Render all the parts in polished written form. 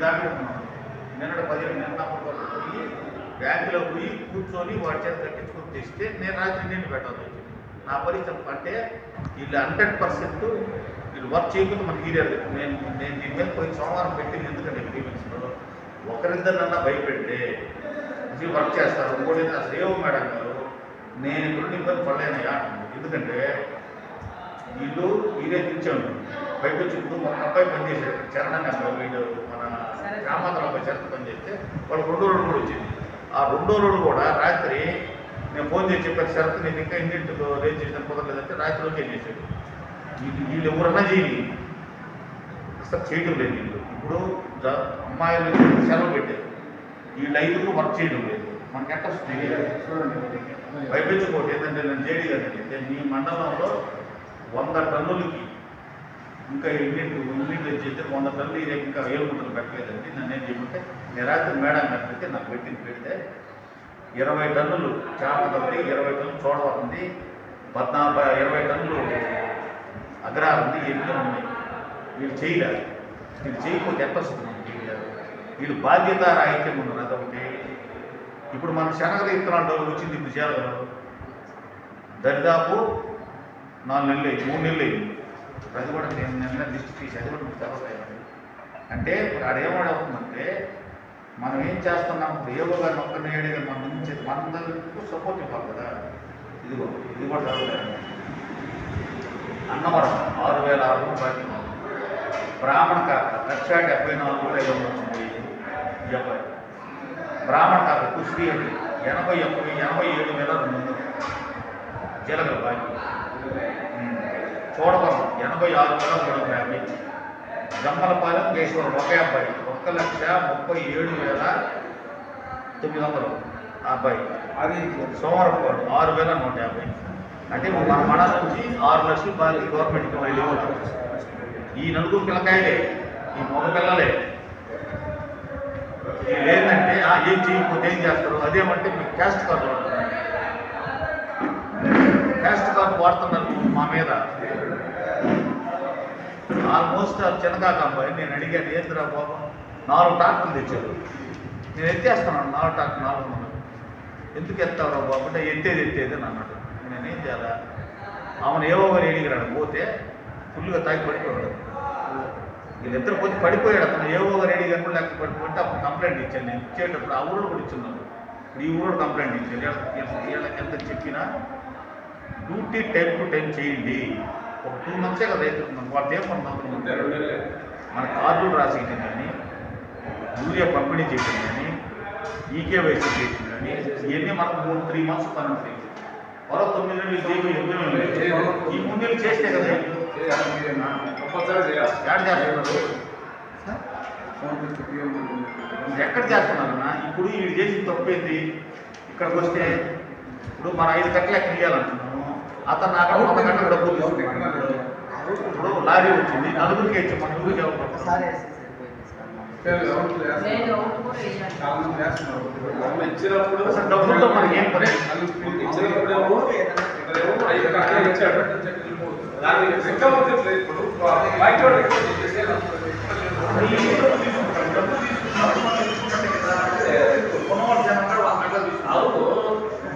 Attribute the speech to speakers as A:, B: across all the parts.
A: దాటుకున్నాను. నిన్న 15 నిన్నప్పుడు పోయి బ్యాంకులో పోయి కూర్చొని వాడి చేత కట్టించుకొని తెస్తే నేను రాత్రి నీళ్ళు పెట్టాల్సి వచ్చింది. నా పరిస్థితి అంటే వీళ్ళు 100% వీళ్ళు వర్క్ చేయకపోతే మనకి తీరేది. నేను దీని మీద పోయి సోమవారం పెట్టింది ఎందుకంటే గ్రీవెన్స్లో ఒకరిద్దరినన్నా భయపెట్టే వర్క్ చేస్తారు. ఇంకోటి అసలు ఏవో మేడం గారు నేను ఇప్పుడు ఇబ్బంది పడలేనయా. ఎందుకంటే వీళ్ళు వీరే తెచ్చాను బయట వచ్చి ఇప్పుడు ఒక అబ్బాయి పనిచేశాడు చరణ్ అనే అబ్బాయి, వీళ్ళు మన గ్రామాంతరం అబ్బాయి చరణ్ పనిచేస్తే వాళ్ళు 2 రోజులు కూడా వచ్చింది. ఆ 2 రోజులు కూడా రాత్రి నేను ఫోన్ చేసి చెప్పాను, షరత్ నేను ఇంకా ఇంటింటిలో రేజ్ చేసిన కుదరలేదంటే రాత్రిలోకి ఏం చేశాడు. వీళ్ళు ఎవరన్నా చేయాలి అసలు చేయడం లేదు. వీళ్ళు ఇప్పుడు అమ్మాయిలు సెలవు పెట్టారు, వీళ్ళు 5 వర్క్ చేయడం లేదు. మనకి ఎట్లా వస్తుంది భయపెచ్చుకోవద్దు. ఏంటంటే నేను జేడీ గారికి మీ మండలంలో 100 టన్నులకి ఇంకా యూనిట్లు చేస్తే 100 టన్నులు ఇది ఇంకా 1000 గుంటలు పెట్టలేదండి. నన్ను ఏం చేయమంటే నేను రాత్రి మేడం గారు పెడితే నాకు పెడితే 20 టన్నులు చేపతోటి 20 టన్నులు చూడవస్తుంది, 20 టన్నులు అగ్రహారం ఉంది, ఎన్నో ఉన్నాయి. వీళ్ళు చేయలేదు. వీళ్ళు చేయకపోతే ఎట్లా వస్తుంది వీళ్ళు బాధ్యత రాహిత్యం ఉన్నారు. అదొకటి. ఇప్పుడు మన శనగల ఇత్తనాలు వచ్చింది ఇప్పుడు చేయాలి దరిదాపు 4 నెలలు అయింది, 3 నెలలు అయింది. అది కూడా నేను నిన్న లిస్ట్ తీసి అది కూడా తర్వాత అంటే ఇప్పుడు ఆడేమవుతుందంటే మనం ఏం చేస్తున్నాం ఏవో గారిని ఒక్కరిని ఏడుగా మన నుంచి మనందరికీ సపోర్ట్ ఇవ్వాలి కదా. ఇది కూడా చదవలేదు. అన్నవరం 6,600 బాకీ, బ్రాహ్మణ కాక 1,74,590 70, బ్రాహ్మణ కాక కుస్తీ అంటే 87,200 జీలగల బాకీ, చూడవరం 86,350, జమ్మలపాలెం కేశవరం ఒకే అబ్బాయి 1,37,900 ఆ అబ్బాయి, అది సోమవారపాడు 6,150. అంటే మన మండలం నుంచి 6 లక్షలు బాకీ గవర్నమెంట్కి మళ్ళీ ఈ 4 పిల్లకాయలే, ఈ మగ పిల్లలే. లేదంటే ఏం చేయకపోతే ఏం చేస్తారు. అదేమంటే మీకు క్యాస్ట్ కార్డు వాడుతున్నారు, క్యాస్ట్ కార్డు వాడుతున్నారు మా మీద. ఆల్మోస్ట్ చిన్నకాక అబ్బాయి నేను అడిగాను ఏంద్రా బాబు 4 ట్రాక్టర్లు తెచ్చారు, నేను ఎత్తేస్తున్నాను 4 ట్రాక్టర్ 400. ఎందుకు ఎత్తావురా బాబు అంటే ఎత్తేది అని అన్నాడు. నేనేం చేయాలా, ఆమెను ఏవో గారు ఎడిగిరాడు పోతే ఫుల్గా తాగి పడిపోయాడు. వీళ్ళిద్దరు పోతే పడిపోయాడు. అతను ఏవో గారు ఎడిగారు కూడా లేకపోతే పడిపోతే అప్పుడు కంప్లైంట్ ఇచ్చాను. నేను ఇచ్చేటప్పుడు ఆ ఊరు కూడా ఇచ్చున్నాను. ఈ ఊరు కంప్లైంట్ ఇచ్చాను. వీళ్ళకి ఎంత చెప్పినా డ్యూటీ టైం టు టైం చేయండి. ఒక 2 మంత్సే కదా రైతులు వాళ్ళు ఏమన్నాం మన కార్డులు రాసేయటం కానీ, యూరియా పంపిణీ చేయటం కానీ, ఈకేవైసీ చేయటం కానీ ఇవన్నీ మనకు 3-3 మంత్స్ పని ఉంటాయి. మరో 9 నెలలు చేయడం ఈ 3 నెలలు చేస్తే కదా ఎక్కడ చేస్తున్నారన్నా. ఇప్పుడు వీళ్ళు చేసిన తప్పేంది, ఇక్కడికి వస్తే ఇప్పుడు మన 5 గంటలు ఎక్కడ ఇవ్వాలంటున్నాము, అతను నాకు 100 గంటలు డబ్బులు తీసుకుంటున్నాడు. ఇప్పుడు లారీ వచ్చింది 4గురికి ఇచ్చి మన ఊరికి అసలు డబ్బులతో మనకి ఏం పని.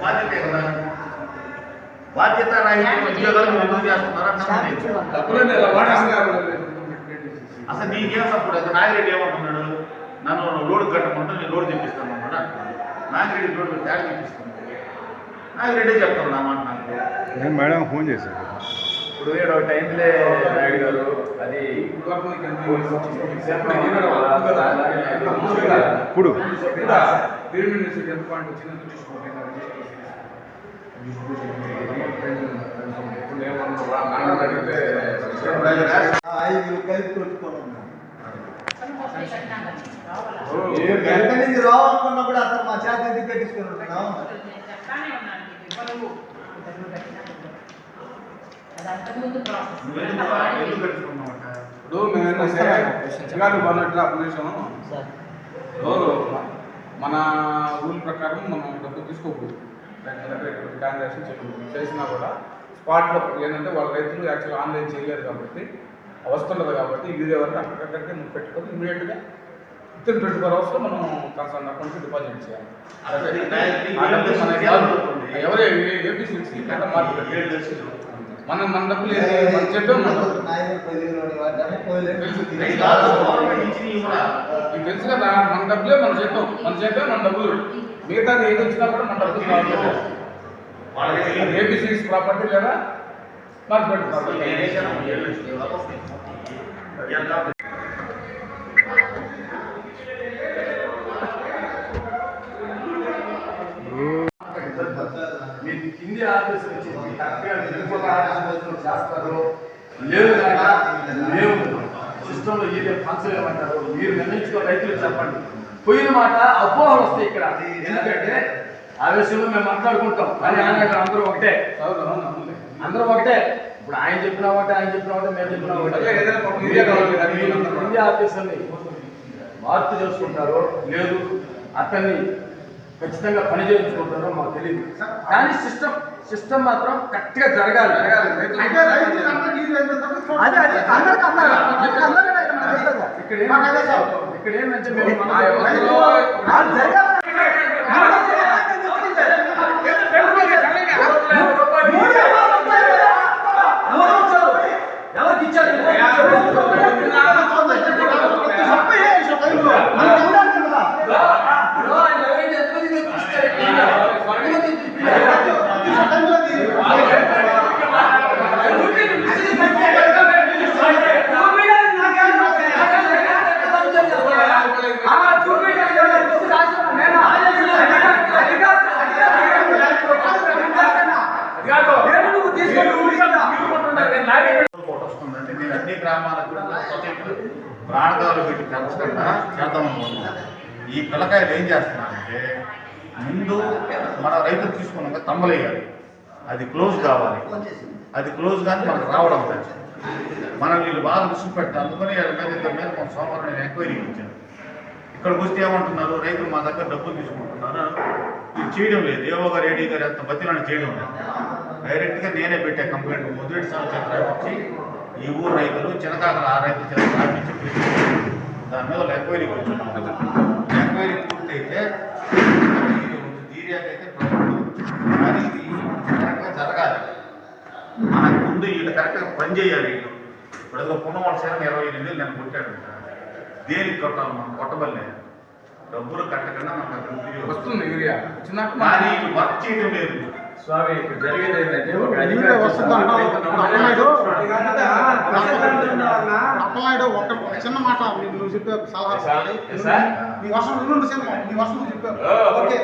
A: బాధ్యత కదా, బాధ్యత రాహిత్యం ఉద్యోగాలు ఎందుకు చేస్తున్నారా. అసలు నీకేం సపోర్ట్ అయితే నాగిరెడ్డి ఏమంటున్నాడు, నన్ను లోడ్ కట్టమంటే నేను లోడ్ తెప్పిస్తాను అన్నాడు అంటున్నాడు. నాగిరెడ్డి లోడ్ తేడా తెప్పిస్తాను. నాగిరెడ్డి చెప్తాను నా మాట నాకు.
B: మేడం ఫోన్ చేశారు
C: ఇప్పుడు ఏడో టైంలే నాయుడు గారు అది
B: ఇప్పుడు
D: రావాలనుకున్నా కూడా అతను మా చేత ఎందుకు కట్టించుకుని ఉంటున్నాం.
E: మన రూల్ ప్రకారం మనం డబ్బులు తీసుకోకూడదు. ట్రాన్సాక్షన్ చేసినా కూడా స్పాట్లో ఏంటంటే వాళ్ళ రైతులు యాక్చువల్గా ఆన్లైన్ చేయలేదు కాబట్టి వస్తుండదు కాబట్టి యూరియా వరకు అక్కడికక్కడికే నువ్వు పెట్టుకొని ఇమీడియట్గా విత్ 24 hours మనం కన్సర్న్ అకౌంట్కి డిపాజిట్ చేయాలి. ఎవరే ఏపీసీసీ మన డబ్బులు మనం చెప్పాం తెలుసు కదా, మన డబ్బులే మనం చెప్పాం మన డబ్బులు, మిగతాది ఏది వచ్చినా కూడా మన డబ్బులు కావాలి. ఏపీసీసీ ప్రాపర్టీ లేదా మార్కెట్ ప్రాపర్టీ.
C: మీరు కింది ఆఫీస్ నుంచి కరెక్ట్గా ఇంకొక ఆఫీస్ చేస్తారు లేదు కనుక మేము సిస్టంలో ఏదే ఫంక్షన్ ఏమంటారు మీరు నిర్ణయించుకో, రైతులు చెప్పండి. పోయిన మాట అపోహలు వస్తాయి ఇక్కడ. ఎందుకంటే ఆ విషయంలో మేము మాట్లాడుకుంటాం కానీ అందరూ ఒకటే, అందరూ ఒకటే. ఇప్పుడు ఆయన చెప్పిన ఒకటే, ఆయన చెప్పిన ఒకటే, మేము చెప్పిన ఒకటే. కింది ఆఫీసర్ని మార్పు చేసుకుంటారో లేదు అతన్ని ఖచ్చితంగా పని చేయించుకుంటారో మాకు తెలియదు. కానీ సిస్టమ్ మాత్రం కరెక్ట్గా జరగాలి. ఇక్కడ ఏంటంటే మేము
D: ఎవరికి ఇచ్చారు?
A: వస్తుందంటే నేను అన్ని గ్రామాలకు సొసైటీలు ప్రాణదాలు పెట్టి పెంచకుండా చేద్దామనుకుంటున్నాను. ఈ పిల్లకాయలు ఏం చేస్తున్నారంటే ముందు మన రైతులు తీసుకున్నాక తమ్మలేయాలి, అది క్లోజ్ కావాలి, అది క్లోజ్ కానీ మనకు రావడం లేదు. మనం వీళ్ళు బాగా దృష్టి పెట్టాలి. అందుకని ఇద్దరి మీద కొంత సోమవారం నేను ఎంక్వైరీ ఇచ్చాను. ఇక్కడికి వస్తే ఏమంటున్నారు, రైతులు మా దగ్గర డబ్బులు తీసుకుంటున్నారు, ఇది చేయడం లేదు. ఏవో గారు ఏడీ గారు ఎంత బతిలాన్ని చేయడం లేదు. డైరెక్ట్గా నేనే పెట్టా కంప్లైంట్. మొదటి సంవత్సరం వచ్చి ఈ ఊరు రైతులు చిన్నకాకలు ఆ రైతులు చిన్న రాపించి దాని మీద ఎంక్వైరీ కూర్చున్నాం. ఎంక్వైరీ పూర్తయితే దీర్యాకైతే అది కరెక్ట్గా జరగాలి. మనకు ముందు వీళ్ళు కరెక్ట్గా పని చేయాలి. ఇప్పుడు ఏదో పునఃవలసైనా 28,000 నేను కొట్టాడు. దేనికి కొట్టాలి? మనం కొట్టబల్లే డబ్బులు కట్టకుండా మనకు
E: వస్తుంది యూరియా
A: కానీ వర్క్ చేయడం లేదు.
C: స్వామి ఇప్పుడు జరిగేది ఏంటంటే ఒక
B: అప్పలాయుడు ఒక చిన్న మాట నువ్వు చెప్పే సలహా నీ వర్షం నీ వర్షం నువ్వు చెప్పావు ఓకే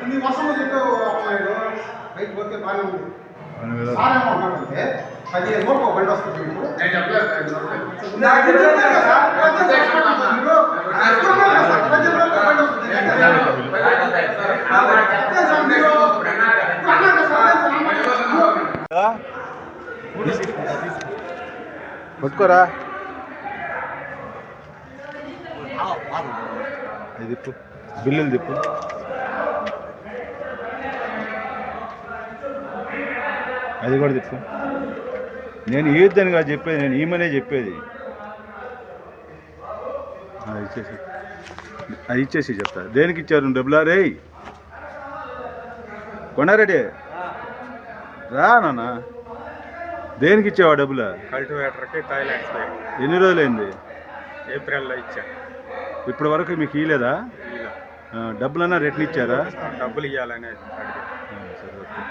B: నీ వర్షం నువ్వు చెప్పావు అప్పలాయుడు రైట్ ఓకే బాగానే ఉంది. సార్ ఏమంటారంటే 15 వరకు బండి వస్తుంది
F: పట్టుకోరా దిప్పు బిల్లులు దిప్పు. అది కూడా తిప్పు. నేను ఇవ్వద్దని కాదు చెప్పేది, నేను ఈమెనే చెప్పేది. అది ఇచ్చేసి చెప్తా. దేనికి ఇచ్చారు డబ్బులా? రే కొండారెడ్డి రా నాన్న, దేనికి ఇచ్చావా డబ్బులా?
C: కల్టివేటర్కి టాయిలెట్స్
F: ఎన్ని రోజులైంది?
C: ఏప్రిల్లో ఇచ్చా.
F: ఇప్పటి వరకు మీకు ఇవ్వలేదా? డబ్బులన్నా రిటర్న్ ఇచ్చారా?
C: డబ్బులు ఇవ్వాలని
F: సరే ఓకే.